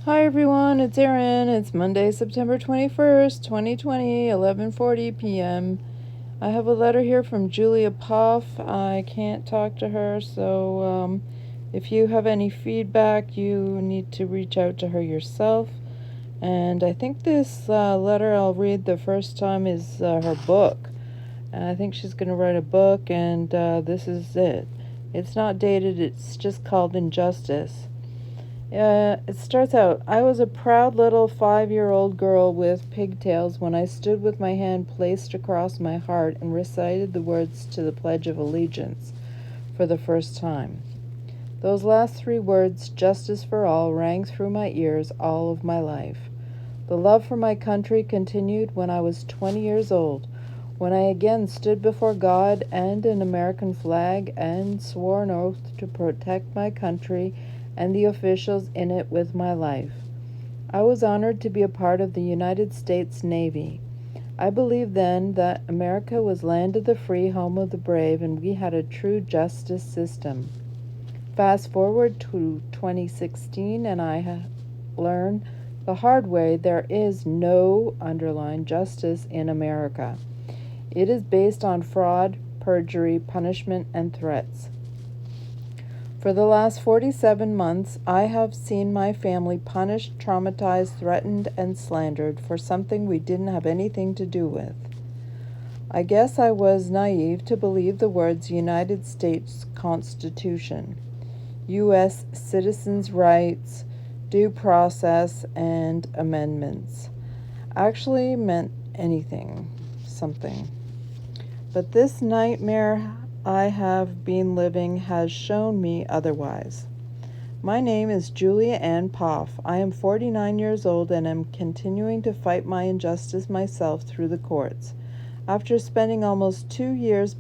Hi everyone, it's Erin. It's Monday, September 21st, 2020, 11:40 p.m. I have a letter here from Julia Poff. I can't talk to her, so if you have any feedback, you need to reach out to her yourself. And I think this letter I'll read the first time is her book. And I think she's going to write a book, and this is it. It's not dated, it's just called Injustice. It starts out, I was a proud little 5-year-old girl with pigtails when I stood with my hand placed across my heart and recited the words to the Pledge of Allegiance for the first time. Those last 3 words, justice for all, rang through my ears all of my life. The love for my country continued when I was 20 years old, when I again stood before God and an American flag and swore an oath to protect my country and the officials in it with my life. I was honored to be a part of the United States Navy. I believed then that America was land of the free, home of the brave, and we had a true justice system. Fast forward to 2016, and I learned the hard way there is no underlying justice in America. It is based on fraud, perjury, punishment, and threats. For the last 47 months, I have seen my family punished, traumatized, threatened, and slandered for something we didn't have anything to do with. I guess I was naive to believe the words United States Constitution, U.S. citizens' rights, due process, and amendments actually meant something. But this nightmare I have been living has shown me otherwise. My name is Julia Ann Poff. I am 49 years old and am continuing to fight my injustice myself through the courts. After spending almost 2 years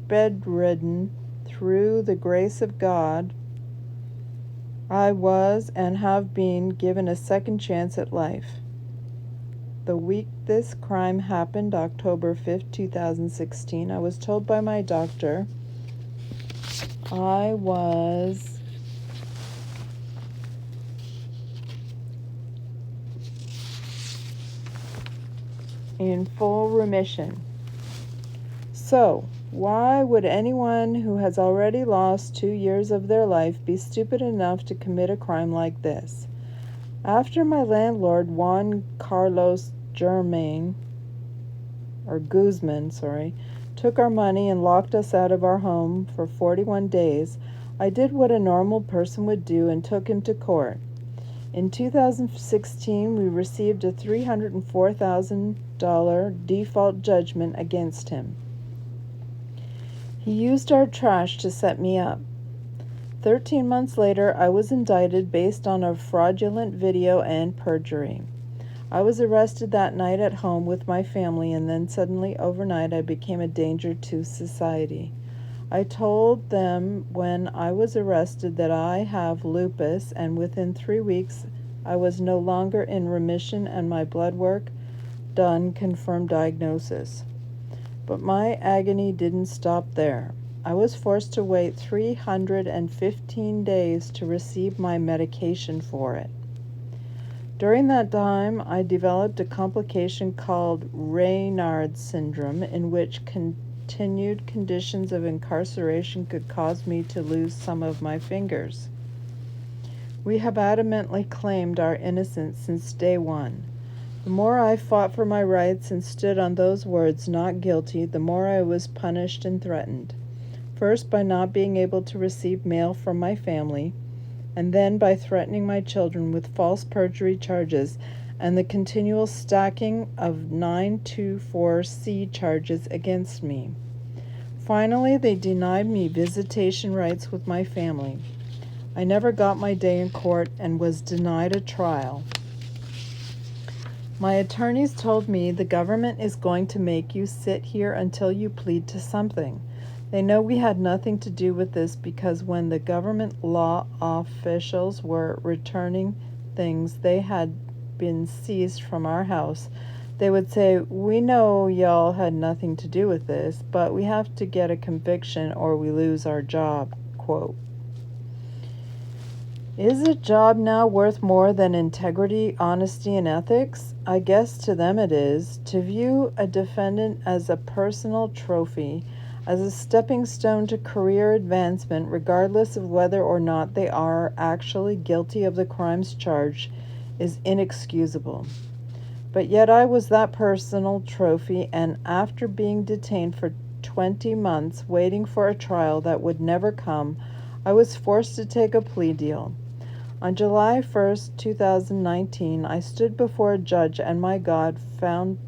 bedridden, through the grace of God, I was and have been given a second chance at life. The week this crime happened, October 5th, 2016, I was told by my doctor I was in full remission. So, why would anyone who has already lost 2 years of their life be stupid enough to commit a crime like this? After my landlord, Juan Carlos Guzman, took our money and locked us out of our home for 41 days, I did what a normal person would do and took him to court. In 2016, we received a $304,000 default judgment against him. He used our trash to set me up. 13 months later, I was indicted based on a fraudulent video and perjury. I was arrested that night at home with my family, and then suddenly overnight I became a danger to society. I told them when I was arrested that I have lupus, and within 3 weeks I was no longer in remission and my blood work done confirmed diagnosis. But my agony didn't stop there. I was forced to wait 315 days to receive my medication for it. During that time, I developed a complication called Raynaud's syndrome, in which continued conditions of incarceration could cause me to lose some of my fingers. We have adamantly claimed our innocence since day one. The more I fought for my rights and stood on those words, not guilty, the more I was punished and threatened. First by not being able to receive mail from my family, and then by threatening my children with false perjury charges and the continual stacking of 924C charges against me. Finally, they denied me visitation rights with my family. I never got my day in court and was denied a trial. My attorneys told me the government is going to make you sit here until you plead to something. They know we had nothing to do with this because when the government law officials were returning things they had been seized from our house, they would say, "We know y'all had nothing to do with this, but we have to get a conviction or we lose our job," quote. Is a job now worth more than integrity, honesty, and ethics? I guess to them it is. To view a defendant as a personal trophy, as a stepping stone to career advancement, regardless of whether or not they are actually guilty of the crimes charged, is inexcusable. But yet I was that personal trophy, and after being detained for 20 months, waiting for a trial that would never come, I was forced to take a plea deal. On July 1st, 2019, I stood before a judge and my God found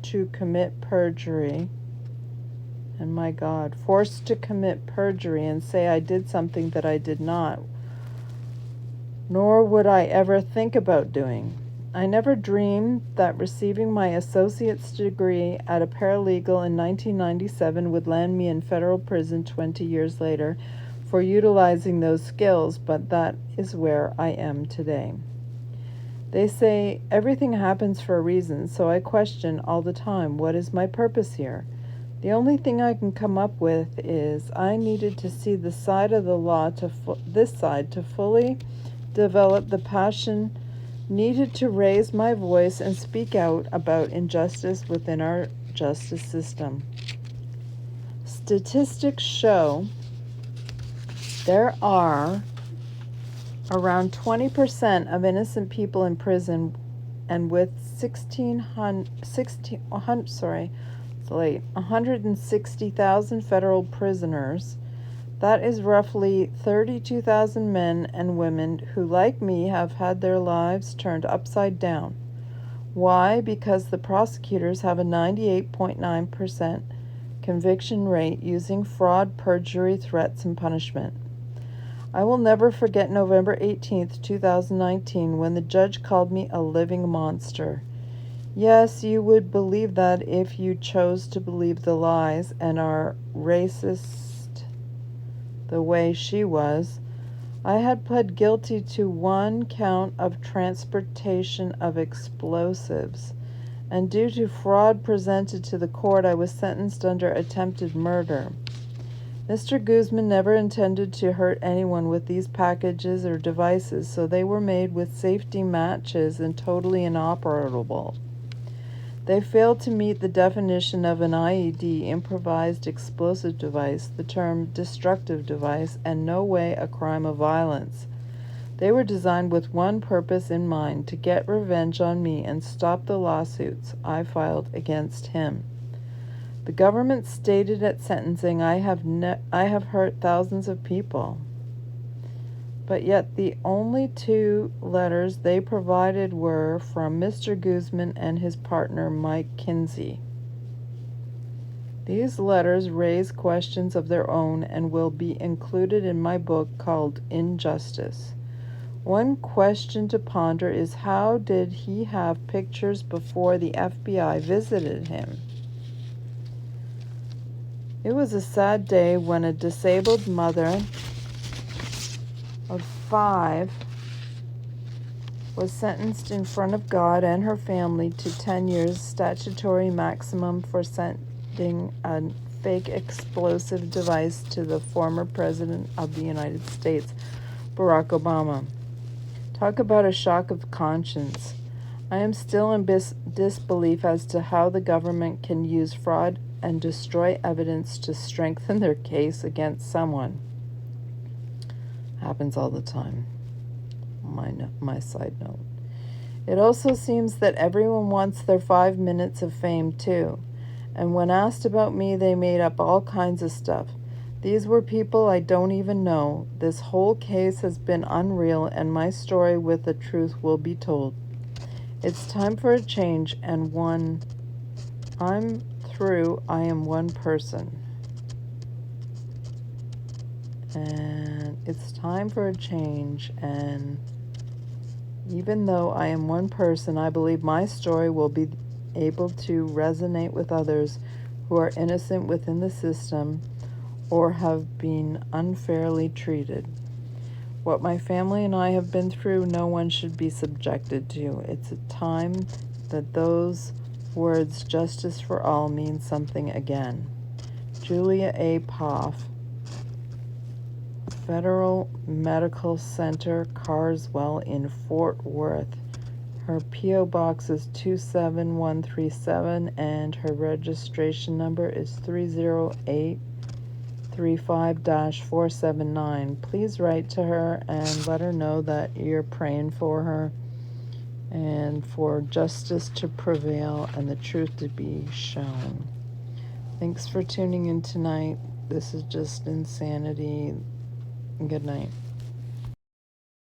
to commit perjury. And my God, forced to commit perjury and say I did something that I did not, nor would I ever think about doing. I never dreamed that receiving my associate's degree at a paralegal in 1997 would land me in federal prison 20 years later for utilizing those skills, but that is where I am today. They say everything happens for a reason, so I question all the time, what is my purpose here? The only thing I can come up with is I needed to see the side of the law this side to fully develop the passion needed to raise my voice and speak out about injustice within our justice system. Statistics show there are around 20% of innocent people in prison, and with 160,000 federal prisoners, that is roughly 32,000 men and women who, like me, have had their lives turned upside down. Why? Because the prosecutors have a 98.9% conviction rate using fraud, perjury, threats, and punishment. I will never forget November 18th, 2019, when the judge called me a living monster. Yes, you would believe that if you chose to believe the lies and are racist the way she was. I had pled guilty to 1 count of transportation of explosives, and due to fraud presented to the court, I was sentenced under attempted murder. Mr. Guzman never intended to hurt anyone with these packages or devices, so they were made with safety matches and totally inoperable. They failed to meet the definition of an IED, improvised explosive device, the term destructive device, and no way a crime of violence. They were designed with one purpose in mind, to get revenge on me and stop the lawsuits I filed against him. The government stated at sentencing, I have hurt thousands of people. But yet the only 2 letters they provided were from Mr. Guzman and his partner, Mike Kinsey. These letters raise questions of their own and will be included in my book called Injustice. One question to ponder is, how did he have pictures before the FBI visited him? It was a sad day when a disabled mother of 5 was sentenced in front of God and her family to 10 years statutory maximum for sending a fake explosive device to the former president of the United States, Barack Obama. Talk about a shock of conscience. I am still in disbelief as to how the government can use fraud and destroy evidence to strengthen their case against someone. Happens all the time. My side note. It also seems that everyone wants their 5 minutes of fame too. And when asked about me, they made up all kinds of stuff. These were people I don't even know. This whole case has been unreal, and my story with the truth will be told. It's time for a change, and one I'm through. I am one person. And it's time for a change, and even though I am one person, I believe my story will be able to resonate with others who are innocent within the system or have been unfairly treated. What my family and I have been through, no one should be subjected to. It's a time that those words, justice for all, mean something again. Julia A. Poff, Federal Medical Center, Carswell in Fort Worth. Her P.O. Box is 27137 and her registration number is 30835-479. Please write to her and let her know that you're praying for her and for justice to prevail and the truth to be shown. Thanks for tuning in tonight. This is just insanity. Good night.